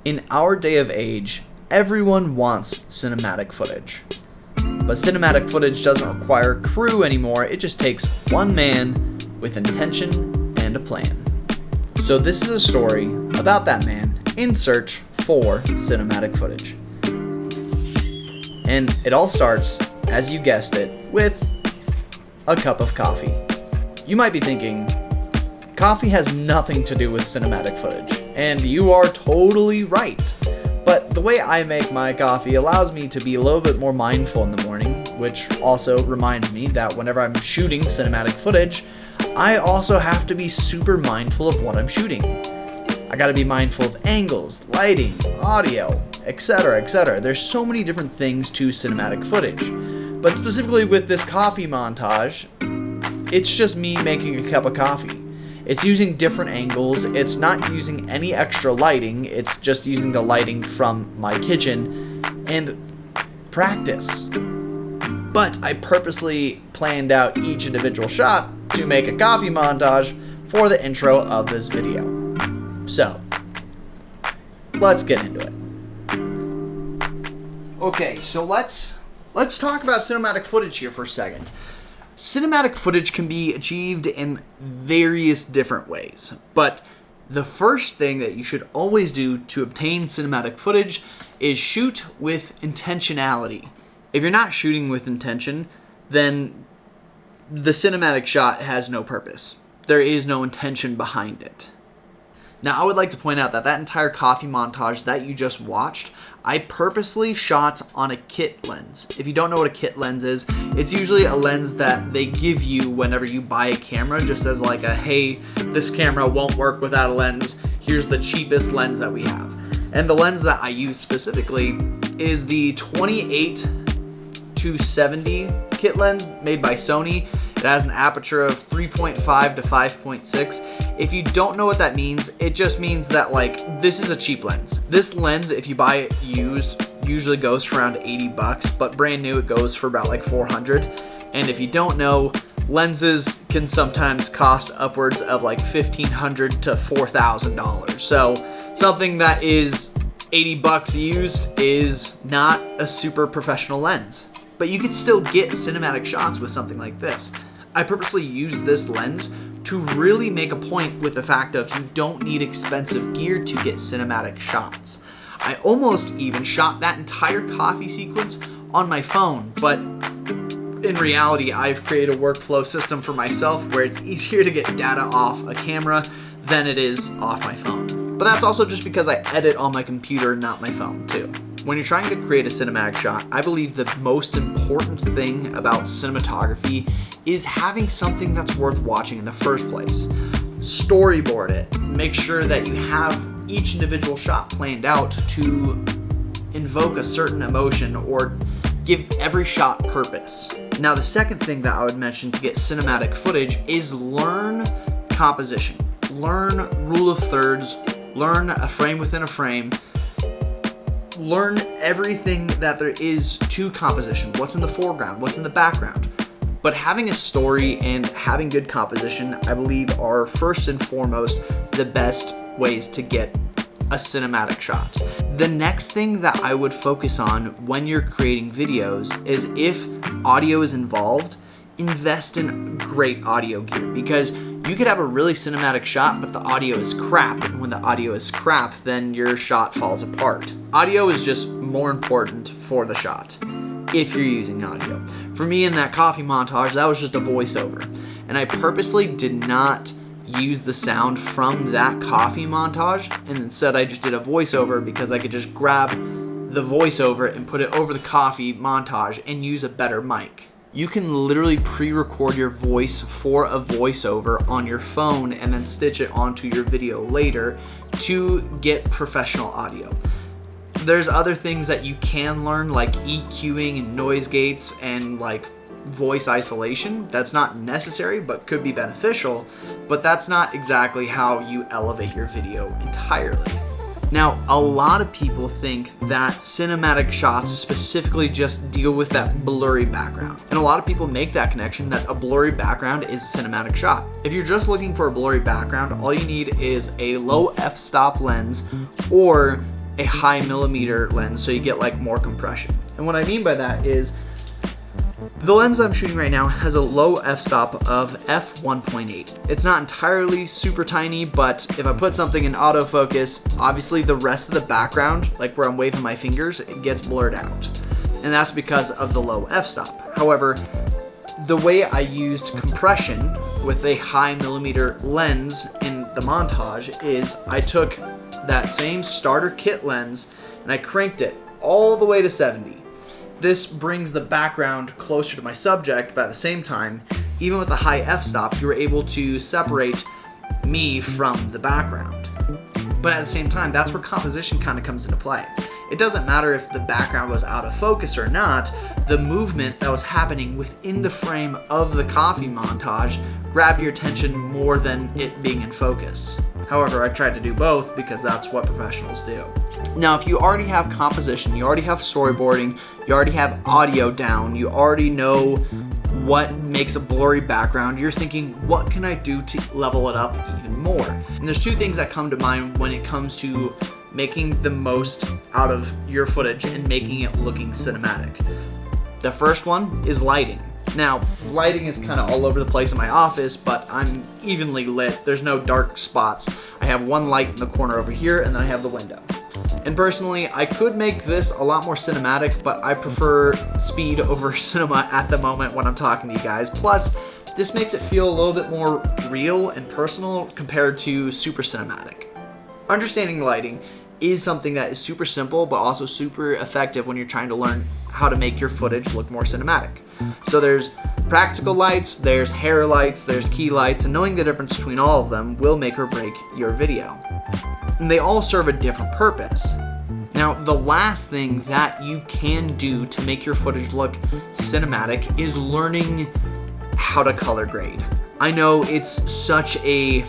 In our day of age, everyone wants cinematic footage. But cinematic footage doesn't require crew anymore, it just takes one man with intention and a plan. So this is a story about that man in search for cinematic footage. And it all starts, as you guessed it, with a cup of coffee. You might be thinking, coffee has nothing to do with cinematic footage, and you are totally right. But the way I make my coffee allows me to be a little bit more mindful in the morning, which also reminds me that whenever I'm shooting cinematic footage, I also have to be super mindful of what I'm shooting. I gotta be mindful of angles, lighting, audio, etc., etc. There's so many different things to cinematic footage. But specifically with this coffee montage, it's just me making a cup of coffee. It's using different angles, it's not using any extra lighting, it's just using the lighting from my kitchen and practice. But I purposely planned out each individual shot to make a coffee montage for the intro of this video. So, let's get into it. Okay, so let's talk about cinematic footage here for a second. Cinematic footage can be achieved in various different ways, but the first thing that you should always do to obtain cinematic footage is shoot with intentionality. If you're not shooting with intention, then the cinematic shot has no purpose. There is no intention behind it. Now, I would like to point out that that entire coffee montage that you just watched, I purposely shot on a kit lens. If you don't know what a kit lens is, it's usually a lens that they give you whenever you buy a camera, just as like a, hey, this camera won't work without a lens. Here's the cheapest lens that we have. And the lens that I use specifically is the 28-70 kit lens made by Sony. It has an aperture of 3.5 to 5.6. If you don't know what that means, it just means that like this is a cheap lens. This lens, if you buy it used, usually goes for around $80, but brand new it goes for about like $400. And if you don't know, lenses can sometimes cost upwards of like $1,500 to $4,000. So something that is $80 used is not a super professional lens. But you can still get cinematic shots with something like this. I purposely use this lens to really make a point with the fact of you don't need expensive gear to get cinematic shots. I almost even shot that entire coffee sequence on my phone, but in reality, I've created a workflow system for myself where it's easier to get data off a camera than it is off my phone. But that's also just because I edit on my computer, not my phone, too. When you're trying to create a cinematic shot, I believe the most important thing about cinematography is having something that's worth watching in the first place. Storyboard it. Make sure that you have each individual shot planned out to invoke a certain emotion or give every shot purpose. Now, the second thing that I would mention to get cinematic footage is learn composition. Learn rule of thirds. Learn a frame within a frame. Learn everything that there is to composition. What's in the foreground, what's in the background. But having a story and having good composition, I believe, are first and foremost the best ways to get a cinematic shot. The next thing that I would focus on when you're creating videos is if audio is involved, invest in great audio gear, because you could have a really cinematic shot, but the audio is crap. And when the audio is crap, then your shot falls apart. Audio is just more important for the shot if you're using audio. For me in that coffee montage, that was just a voiceover. And I purposely did not use the sound from that coffee montage, and instead I just did a voiceover because I could just grab the voiceover and put it over the coffee montage and use a better mic. You can literally pre-record your voice for a voiceover on your phone and then stitch it onto your video later to get professional audio. There's other things that you can learn, like EQing and noise gates and like voice isolation. That's not necessary but could be beneficial, but that's not exactly how you elevate your video entirely. Now, a lot of people think that cinematic shots specifically just deal with that blurry background. And a lot of people make that connection that a blurry background is a cinematic shot. If you're just looking for a blurry background, all you need is a low f-stop lens or a high millimeter lens, so you get like more compression. And what I mean by that is the lens I'm shooting right now has a low f-stop of f1.8. It's not entirely super tiny, but if I put something in autofocus, obviously the rest of the background, like where I'm waving my fingers, it gets blurred out. And that's because of the low f-stop. However, the way I used compression with a high millimeter lens in the montage is I took that same starter kit lens and I cranked it all the way to 70. This brings the background closer to my subject, but at the same time, even with a high f-stop, you were able to separate me from the background. But at the same time, that's where composition kind of comes into play. It doesn't matter if the background was out of focus or not, the movement that was happening within the frame of the coffee montage grabbed your attention more than it being in focus. However, I tried to do both because that's what professionals do. Now, if you already have composition, you already have storyboarding, you already have audio down, you already know what makes a blurry background, you're thinking, what can I do to level it up even more? And there's two things that come to mind when it comes to making the most out of your footage and making it looking cinematic. The first one is lighting. Now, lighting is kind of all over the place in my office, but I'm evenly lit. There's no dark spots. I have one light in the corner over here, and then I have the window. And personally, I could make this a lot more cinematic, but I prefer speed over cinema at the moment when I'm talking to you guys. Plus, this makes it feel a little bit more real and personal compared to super cinematic. Understanding lighting is something that is super simple, but also super effective when you're trying to learn how to make your footage look more cinematic. So there's practical lights, there's hair lights, there's key lights, and knowing the difference between all of them will make or break your video. And they all serve a different purpose. Now, the last thing that you can do to make your footage look cinematic is learning how to color grade. I know it's such a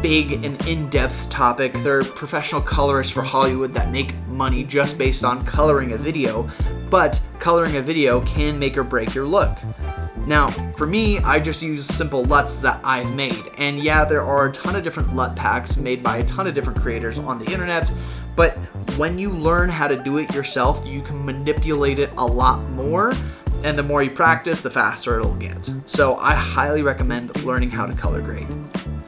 big and in-depth topic. There are professional colorists for Hollywood that make money just based on coloring a video, but coloring a video can make or break your look. Now, for me, I just use simple LUTs that I've made. And yeah, there are a ton of different LUT packs made by a ton of different creators on the internet, but when you learn how to do it yourself, you can manipulate it a lot more, and the more you practice, the faster it'll get. So I highly recommend learning how to color grade.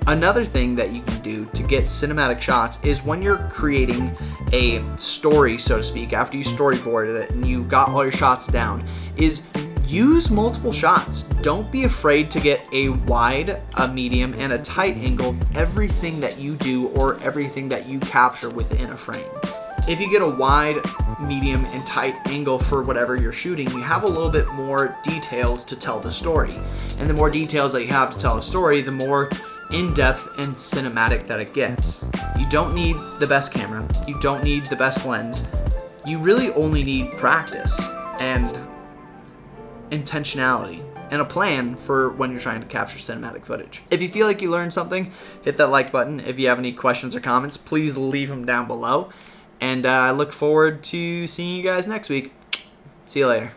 Another thing that you can do to get cinematic shots is when you're creating a story, so to speak, after you storyboarded it and you got all your shots down, is use multiple shots. Don't be afraid to get a wide, a medium, and a tight angle of everything that you do or everything that you capture within a frame. If you get a wide, medium, and tight angle for whatever you're shooting, you have a little bit more details to tell the story. And the more details that you have to tell a story, the more in-depth and cinematic that it gets. You don't need the best camera. You don't need the best lens. You really only need practice and intentionality and a plan for when you're trying to capture cinematic footage. If you feel like you learned something, hit that like button. If you have any questions or comments, please leave them down below. And I look forward to seeing you guys next week. See you later.